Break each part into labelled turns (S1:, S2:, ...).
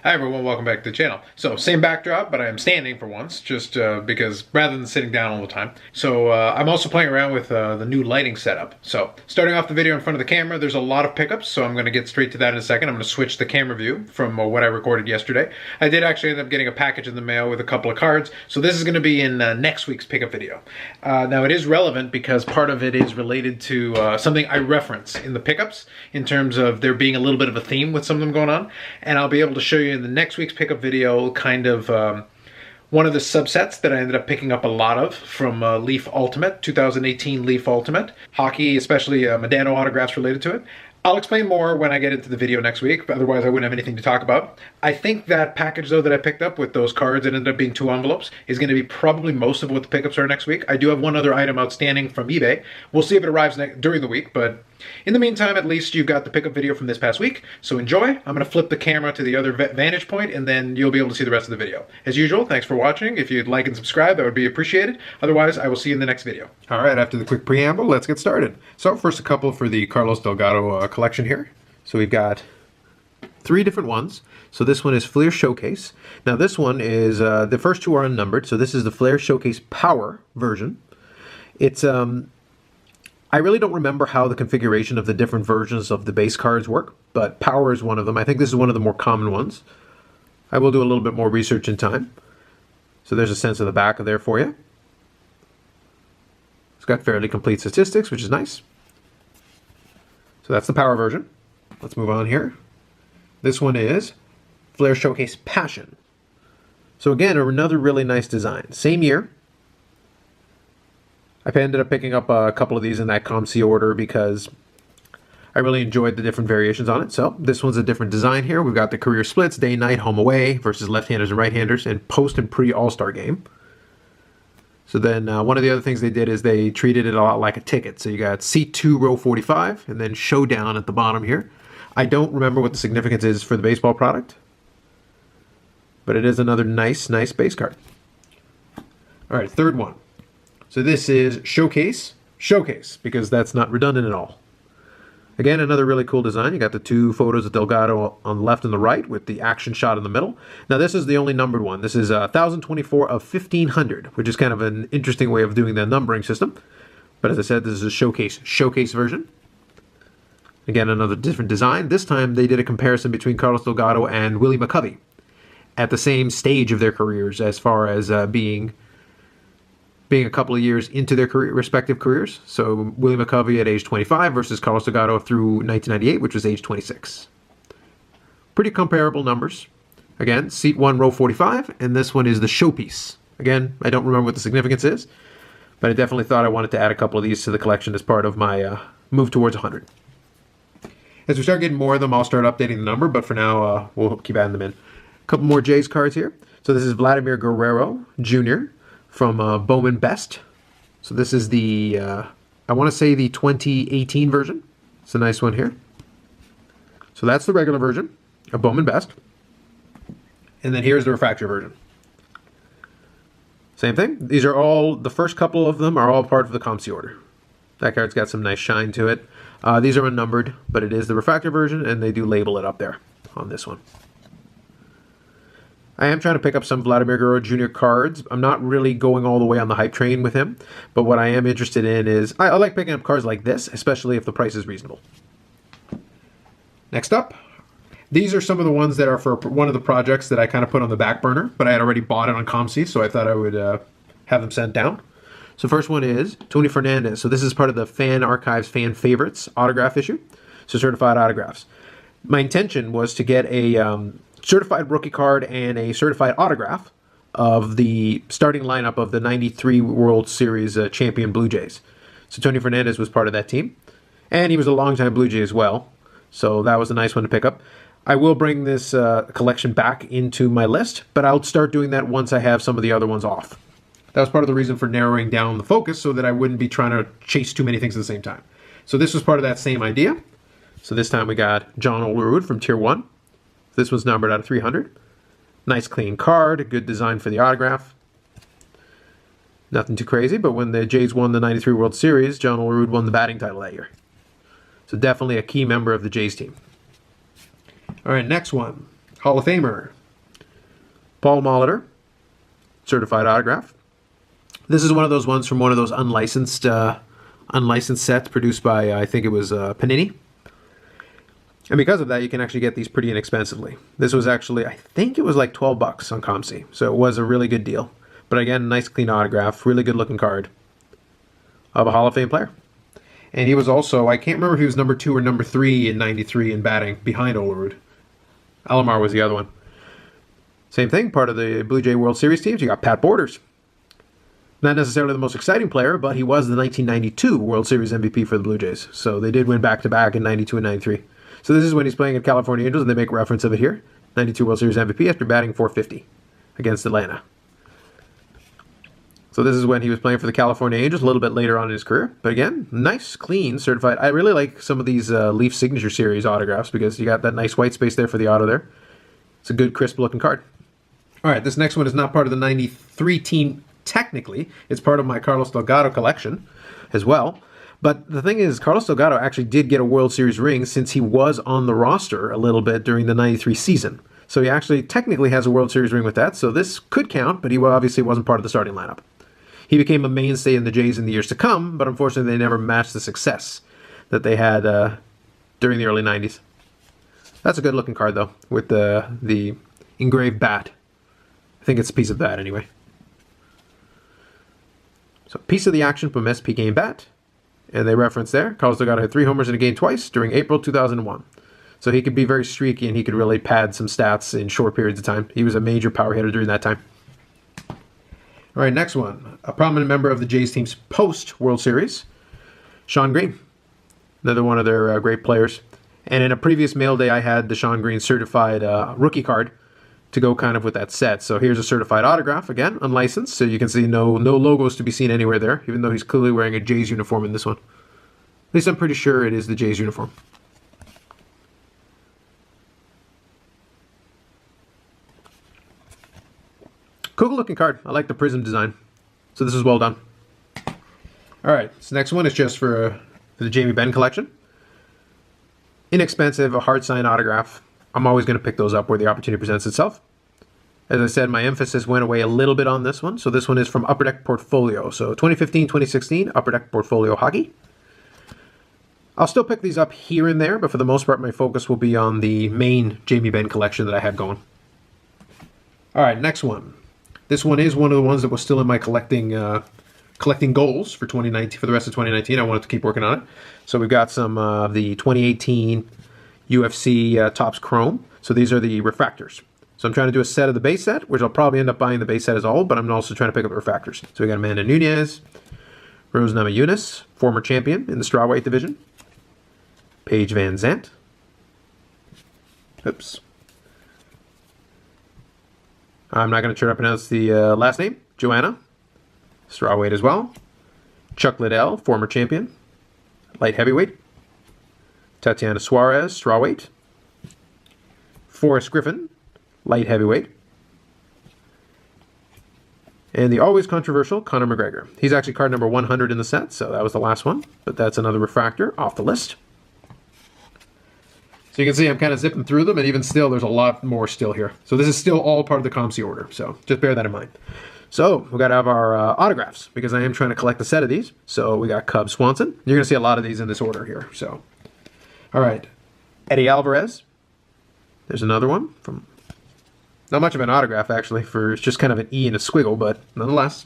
S1: Hi everyone, welcome back to the channel. So, same backdrop, but I am standing for once, just because rather than sitting down all the time. So, I'm also playing around with the new lighting setup. So, starting off the video in front of the camera, there's a lot of pickups, so I'm going to get straight to that in a second. I'm going to switch the camera view from what I recorded yesterday. I did actually end up getting a package in the mail with a couple of cards, so this is going to be in next week's pickup video. Now, it is relevant because part of it is related to something I reference in the pickups, in terms of there being a little bit of a theme with some of them going on, and I'll be able to show you in the next week's pickup video kind of one of the subsets that I ended up picking up a lot of from Leaf Ultimate, 2018 Leaf Ultimate. Hockey, especially Medano autographs related to it. I'll explain more when I get into the video next week, but otherwise I wouldn't have anything to talk about. I think that package, though, that I picked up with those cards that ended up being 2 envelopes is going to be probably most of what the pickups are next week. I do have one other item outstanding from eBay. We'll see if it arrives during the week, but in the meantime, at least you've got the pickup video from this past week, so enjoy. I'm going to flip the camera to the other vantage point, and then you'll be able to see the rest of the video. As usual, thanks for watching. If you'd like and subscribe, that would be appreciated. Otherwise, I will see you in the next video. All right, after the quick preamble, let's get started. So first, a couple for the Carlos Delgado collection here. So we've got 3 different ones. So this one is Flair Showcase. Now this one is, the first 2 are unnumbered, so this is the Flair Showcase Power version. It's, I really don't remember how the configuration of the different versions of the base cards work, but Power is one of them. I think this is one of the more common ones. I will do a little bit more research in time. So there's a sense of the back of there for you. It's got fairly complete statistics, which is nice. So that's the Power version. Let's move on here. This one is Flair Showcase Passion. So again, another really nice design. Same year. I ended up picking up a couple of these in that COMC order because I really enjoyed the different variations on it. So this one's a different design here. We've got the career splits, day, night, home, away versus left-handers and right-handers, and post and pre-All-Star game. So then one of the other things they did is they treated it a lot like a ticket. So you got seat 2, row 45, and then showdown at the bottom here. I don't remember what the significance is for the baseball product, but it is another nice base card. All right, third one. So this is Showcase, because that's not redundant at all. Again, another really cool design. You got the 2 photos of Delgado on the left and the right with the action shot in the middle. Now this is the only numbered one. This is 1024 of 1500, which is kind of an interesting way of doing the numbering system. But as I said, this is a showcase version. Again, another different design. This time they did a comparison between Carlos Delgado and Willie McCovey at the same stage of their careers as far as being a couple of years into their respective careers. So Willie McCovey at age 25 versus Carlos Delgado through 1998, which was age 26. Pretty comparable numbers. Again, seat 1, row 45, and this one is the showpiece. Again, I don't remember what the significance is, but I definitely thought I wanted to add a couple of these to the collection as part of my move towards 100. As we start getting more of them, I'll start updating the number, but for now, we'll keep adding them in. A couple more Jays cards here. So this is Vladimir Guerrero Jr. from Bowman Best. So this is the, I want to say the 2018 version. It's a nice one here. So that's the regular version of Bowman Best. And then here's the refractor version. Same thing. These are all, the first couple of them are all part of the COMC order. That card's got some nice shine to it. These are unnumbered, but it is the refractor version, and they do label it up there on this one. I am trying to pick up some Vladimir Guerrero Jr. cards. I'm not really going all the way on the hype train with him, but what I am interested in is, I like picking up cards like this, especially if the price is reasonable. Next up, these are some of the ones that are for one of the projects that I kind of put on the back burner, but I had already bought it on COMC, so I thought I would have them sent down. So first one is Tony Fernandez. So this is part of the Fan Archives Fan Favorites autograph issue, so certified autographs. My intention was to get a certified rookie card and a certified autograph of the starting lineup of the 93 World Series champion Blue Jays. So Tony Fernandez was part of that team, and he was a longtime Blue Jay as well, so that was a nice one to pick up. I will bring this collection back into my list, but I'll start doing that once I have some of the other ones off. That was part of the reason for narrowing down the focus so that I wouldn't be trying to chase too many things at the same time. So this was part of that same idea. So this time we got John Olerud from Tier 1. This was numbered out of 300. Nice clean card, a good design for the autograph. Nothing too crazy, but when the Jays won the 93 World Series, John Olerud won the batting title that year. So definitely a key member of the Jays team. All right, next one. Hall of Famer, Paul Molitor, certified autograph. This is one of those ones from one of those unlicensed sets produced by, I think it was Panini. And because of that, you can actually get these pretty inexpensively. This was actually, I think it was like 12 bucks on COMC, so it was a really good deal. But again, nice clean autograph, really good looking card of a Hall of Fame player. And he was also, I can't remember if he was number 2 or number 3 in 93 in batting, behind Olerud. Alomar was the other one. Same thing, part of the Blue Jay World Series teams. You got Pat Borders. Not necessarily the most exciting player, but he was the 1992 World Series MVP for the Blue Jays. So they did win back-to-back in 92 and 93. So this is when he's playing at California Angels, and they make reference of it here. 92 World Series MVP after batting .450 against Atlanta. So this is when he was playing for the California Angels a little bit later on in his career. But again, nice, clean, certified. I really like some of these Leaf Signature Series autographs because you got that nice white space there for the auto there. It's a good, crisp-looking card. All right, this next one is not part of the 93 team technically. It's part of my Carlos Delgado collection as well. But the thing is, Carlos Delgado actually did get a World Series ring since he was on the roster a little bit during the 93 season. So he actually technically has a World Series ring with that. So this could count, but he obviously wasn't part of the starting lineup. He became a mainstay in the Jays in the years to come, but unfortunately they never matched the success that they had during the early 90s. That's a good looking card though, with the engraved bat. I think it's a piece of that anyway. So piece of the action from SP Game Bat. And they reference there, Carlos Delgado had 3 homers in a game twice during April 2001. So he could be very streaky and he could really pad some stats in short periods of time. He was a major power hitter during that time. All right, next one. A prominent member of the Jays team's post-World Series, Shawn Green. Another one of their great players. And in a previous mail day, I had the Shawn Green certified rookie card to go kind of with that set. So here's a certified autograph, again, unlicensed. So you can see no logos to be seen anywhere there, even though he's clearly wearing a Jays uniform in this one. At least I'm pretty sure it is the Jays uniform. Cool looking card. I like the prism design. So this is well done. All right, this next one is just for the Jamie Benn collection. Inexpensive, a hard sign autograph. I'm always going to pick those up where the opportunity presents itself. As I said, my emphasis went away a little bit on this one. So this one is from Upper Deck Portfolio. So 2015-2016 Upper Deck Portfolio Hockey. I'll still pick these up here and there, but for the most part, my focus will be on the main Jamie Benn collection that I have going. All right, next one. This one is one of the ones that was still in my collecting goals for 2019, for the rest of 2019. I wanted to keep working on it. So we've got some of the 2018 UFC Topps Chrome. So these are the refractors. So I'm trying to do a set of the base set, which I'll probably end up buying the base set as a whole, but I'm also trying to pick up the refractors. So we got Amanda Nunez, Rose Namajunas, former champion in the strawweight division, Paige Van Zandt. Oops. I'm not going to try to pronounce the last name. Joanna, strawweight as well. Chuck Liddell, former champion, light heavyweight. Tatiana Suarez, strawweight. Forrest Griffin, light heavyweight. And the always controversial Conor McGregor. He's actually card number 100 in the set, so that was the last one. But that's another refractor off the list. So you can see I'm kind of zipping through them, and even still, there's a lot more still here. So this is still all part of the COMC order, so just bear that in mind. So we've got to have our autographs, because I am trying to collect a set of these. So we got Cub Swanson. You're going to see a lot of these in this order here. So, all right. Eddie Alvarez. There's another one from... Not much of an autograph, actually, for it's just kind of an E and a squiggle, but nonetheless.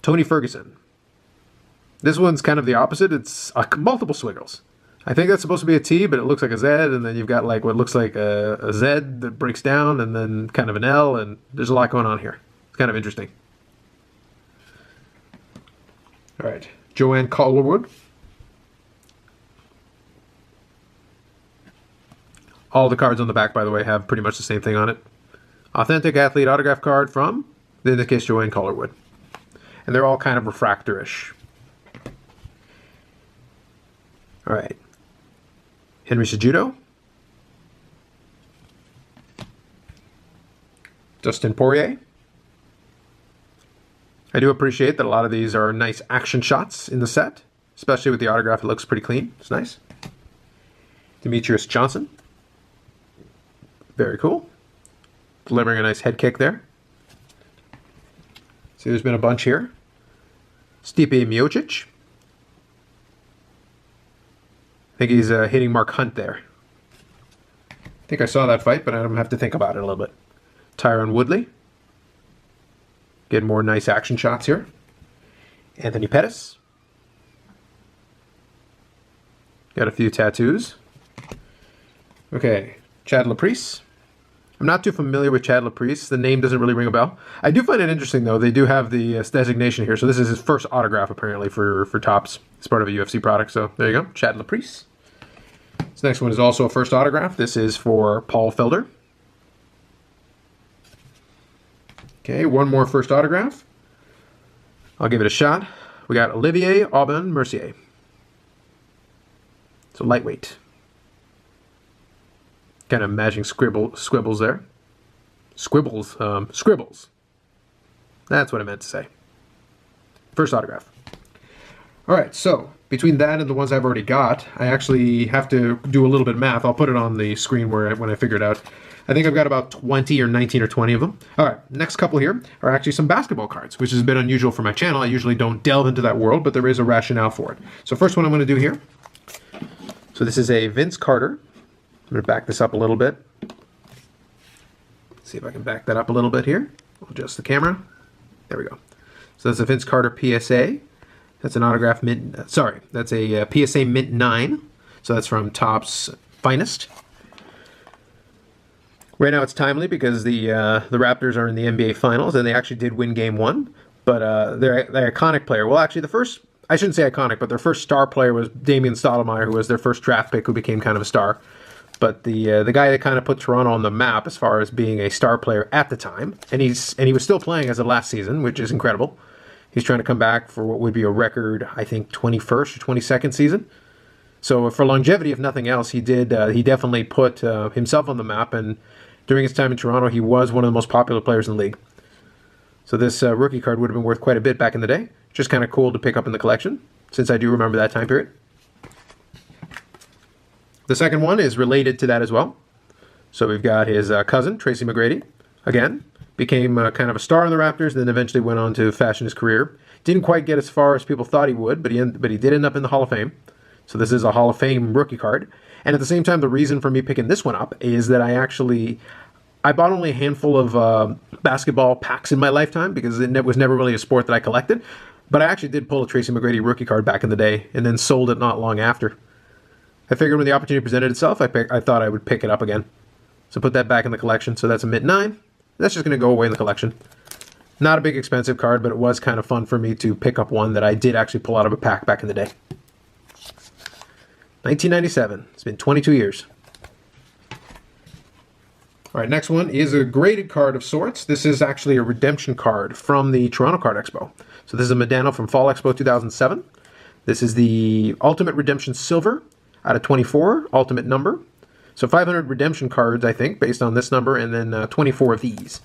S1: Tony Ferguson. This one's kind of the opposite. It's multiple squiggles. I think that's supposed to be a T, but it looks like a Z, and then you've got like what looks like a Z that breaks down, and then kind of an L, and there's a lot going on here. It's kind of interesting. All right, Joanne Calderwood. All the cards on the back, by the way, have pretty much the same thing on it. Authentic athlete autograph card from, in this case, Joanne Calderwood. And they're all kind of refractor-ish. All right. Henry Cejudo. Dustin Poirier. I do appreciate that a lot of these are nice action shots in the set, especially with the autograph. It looks pretty clean. It's nice. Demetrius Johnson. Very cool. Delivering a nice head kick there. See, there's been a bunch here. Stipe Miocic. I think he's hitting Mark Hunt there. I think I saw that fight, but I don't have to think about it a little bit. Tyron Woodley. Getting more nice action shots here. Anthony Pettis. Got a few tattoos. Okay, Chad Laprise. I'm not too familiar with Chad Laprise. The name doesn't really ring a bell. I do find it interesting, though. They do have the designation here. So this is his first autograph, apparently, for Topps. It's part of a UFC product. So there you go, Chad Laprise. This next one is also a first autograph. This is for Paul Felder. Okay, one more first autograph. I'll give it a shot. We got Olivier Aubin-Mercier. So lightweight. Kind of matching scribbles there. Scribbles. That's what I meant to say. First autograph. All right, so between that and the ones I've already got, I actually have to do a little bit of math. I'll put it on the screen when I figure it out. I think I've got about 20 or 19 or 20 of them. All right, next couple here are actually some basketball cards, which is a bit unusual for my channel. I usually don't delve into that world, but there is a rationale for it. So first one I'm going to do here. So this is a Vince Carter. I'm going to back this up a little bit. See if I can back that up a little bit here. I'll adjust the camera. There we go. So that's a Vince Carter PSA. That's an autograph mint. Sorry, that's a PSA mint 9. So that's from Topps Finest. Right now it's timely because the Raptors are in the NBA Finals and they actually did win Game 1. But their iconic player, well, actually the first, I shouldn't say iconic, but their first star player was Damian Stoudemire, who was their first draft pick, who became kind of a star. But the guy that kind of put Toronto on the map as far as being a star player at the time, and he was still playing as of last season, which is incredible. He's trying to come back for what would be a record, I think, 21st or 22nd season. So for longevity, if nothing else, he definitely put himself on the map, and during his time in Toronto, he was one of the most popular players in the league. So this rookie card would have been worth quite a bit back in the day. Just kind of cool to pick up in the collection, since I do remember that time period. The second one is related to that as well. So we've got his cousin, Tracy McGrady. Again, became kind of a star in the Raptors, then eventually went on to fashion his career. Didn't quite get as far as people thought he would, but he did end up in the Hall of Fame. So this is a Hall of Fame rookie card. And at the same time, the reason for me picking this one up is that I bought only a handful of basketball packs in my lifetime because it was never really a sport that I collected. But I actually did pull a Tracy McGrady rookie card back in the day and then sold it not long after. I figured when the opportunity presented itself, I thought I would pick it up again. So put that back in the collection. So that's a mint 9. That's just going to go away in the collection. Not a big expensive card, but it was kind of fun for me to pick up one that I did actually pull out of a pack back in the day. 1997. It's been 22 years. All right, next one is a graded card of sorts. This is actually a redemption card from the Toronto Card Expo. So this is a Medano from Fall Expo 2007. This is the Ultimate Redemption Silver out of 24, Ultimate number. So 500 redemption cards, I think, based on this number, and then 24 of these.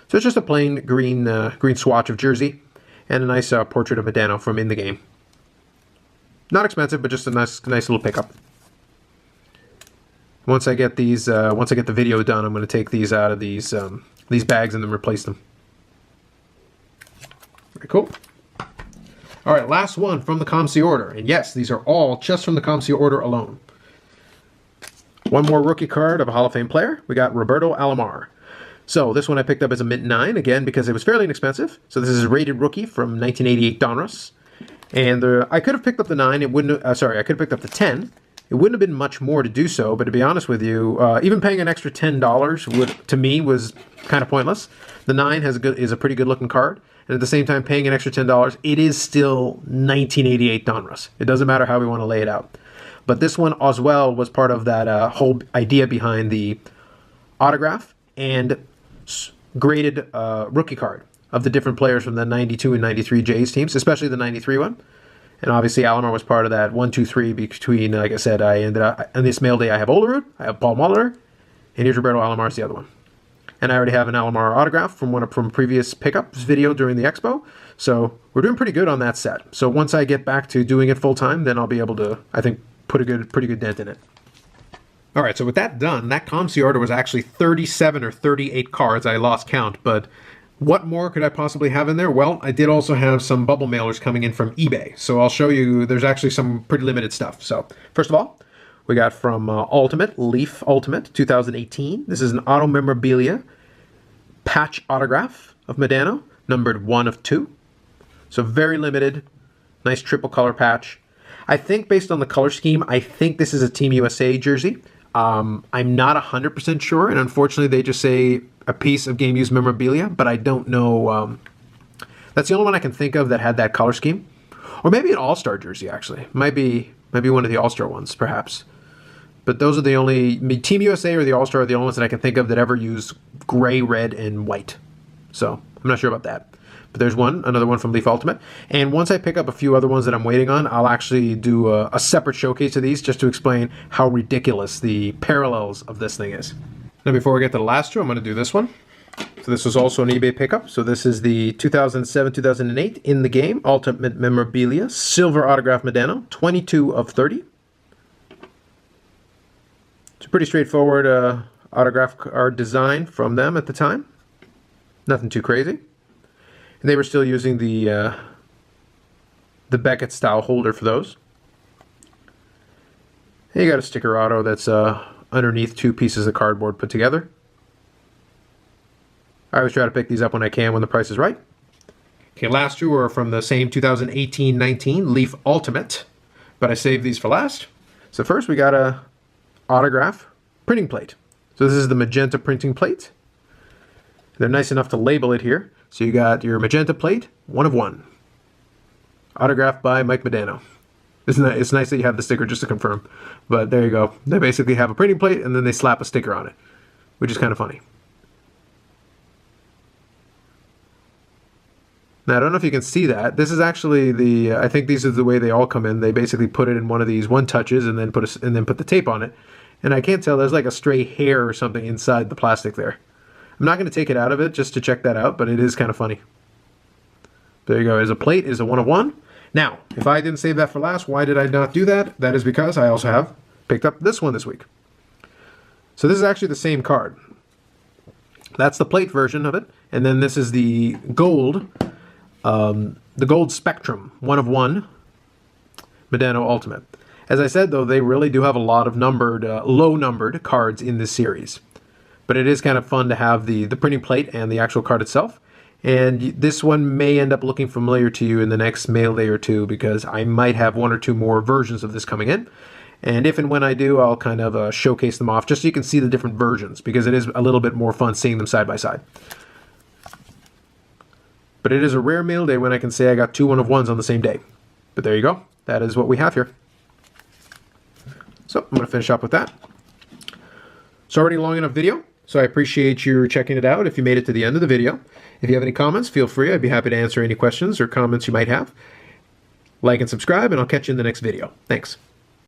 S1: So it's just a plain green swatch of jersey and a nice portrait of Medano from in the game. Not expensive, but just a nice little pickup. Once I get the video done, I'm going to take these out of these bags and then replace them. Very cool. All right, last one from the COMC order. And yes, these are all just from the COMC order alone. One more rookie card of a Hall of Fame player. We got Roberto Alomar. So this one I picked up as a mint 9, again, because it was fairly inexpensive. So this is a rated rookie from 1988 Donruss. And I could have picked up the 9. It wouldn't. I could have picked up the 10. It wouldn't have been much more to do so, but to be honest with you, even paying an extra $10 to me was kind of pointless. The 9 is a pretty good looking card, and at the same time paying an extra $10, it is still 1988 Donruss. It doesn't matter how we want to lay it out. But this one as well was part of that whole idea behind the autograph and graded rookie card of the different players from the 92 and 93 Jays teams, especially the 93 one. And obviously, Alomar was part of that 1, 2, 3 between, like I said, I ended up, on this mail day, I have Olerud, I have Paul Molitor, and here's Roberto Alomar's the other one. And I already have an Alomar autograph from a previous pickups video during the expo. So we're doing pretty good on that set. So once I get back to doing it full time, then I'll be able to, I think, put a pretty good dent in it. All right, so with that done, that COMC order was actually 37 or 38 cards. I lost count, but what more could I possibly have in there? Well, I did also have some bubble mailers coming in from eBay. So I'll show you, there's actually some pretty limited stuff. So first of all, we got from Ultimate, Leaf Ultimate 2018. This is an auto memorabilia patch autograph of Medano, numbered 1 of 2. So very limited, nice triple color patch. I think based on the color scheme, I think this is a Team USA jersey. I'm not 100% sure, and unfortunately they just say a piece of game use memorabilia, but I don't know. That's the only one I can think of that had that color scheme. Or maybe an All-Star jersey, actually. Might be one of the All-Star ones, perhaps. But those are the only, Team USA or the All-Star are the only ones that I can think of that ever use gray, red, and white. So I'm not sure about that. But there's another one from Leaf Ultimate. And once I pick up a few other ones that I'm waiting on, I'll actually do a separate showcase of these just to explain how ridiculous the parallels of this thing is. Now before we get to the last two, I'm going to do this one. So this was also an eBay pickup. So this is the 2007-2008 In the Game Ultimate Memorabilia Silver Autograph Medano, 22 of 30. It's a pretty straightforward autograph card design from them at the time. Nothing too crazy. And they were still using the Beckett style holder for those. And you got a sticker auto that's underneath 2 pieces of cardboard put together. I always try to pick these up when I can when the price is right. Okay, last two are from the same 2018-19 Leaf Ultimate, but I saved these for last. So first we got a autograph printing plate. So this is the magenta printing plate. They're nice enough to label it here. So you got your magenta plate, 1 of 1. Autographed by Mike Medano. It's nice that you have the sticker just to confirm. But there you go. They basically have a printing plate and then they slap a sticker on it, which is kind of funny. Now, I don't know if you can see that. This is actually the, I think these are the way they all come in. They basically put it in one of these one-touches and then put the tape on it. And I can't tell, there's like a stray hair or something inside the plastic there. I'm not going to take it out of it just to check that out, but it is kind of funny. There you go. As a plate is a 1 of 1. Now, if I didn't save that for last, why did I not do that? That is because I also have picked up this one this week. So this is actually the same card. That's the plate version of it. And then this is the gold Spectrum 1 of 1 Medano Ultimate. As I said, though, they really do have a lot of numbered, low-numbered cards in this series. But it is kind of fun to have the printing plate and the actual card itself. And this one may end up looking familiar to you in the next mail day or two because I might have 1 or 2 more versions of this coming in. And if and when I do, I'll kind of showcase them off just so you can see the different versions because it is a little bit more fun seeing them side by side. But it is a rare mail day when I can say I got 2 1 of 1s on the same day. But there you go. That is what we have here. So I'm going to finish up with that. It's already a long enough video. So I appreciate you checking it out if you made it to the end of the video. If you have any comments, feel free. I'd be happy to answer any questions or comments you might have. Like and subscribe, and I'll catch you in the next video. Thanks.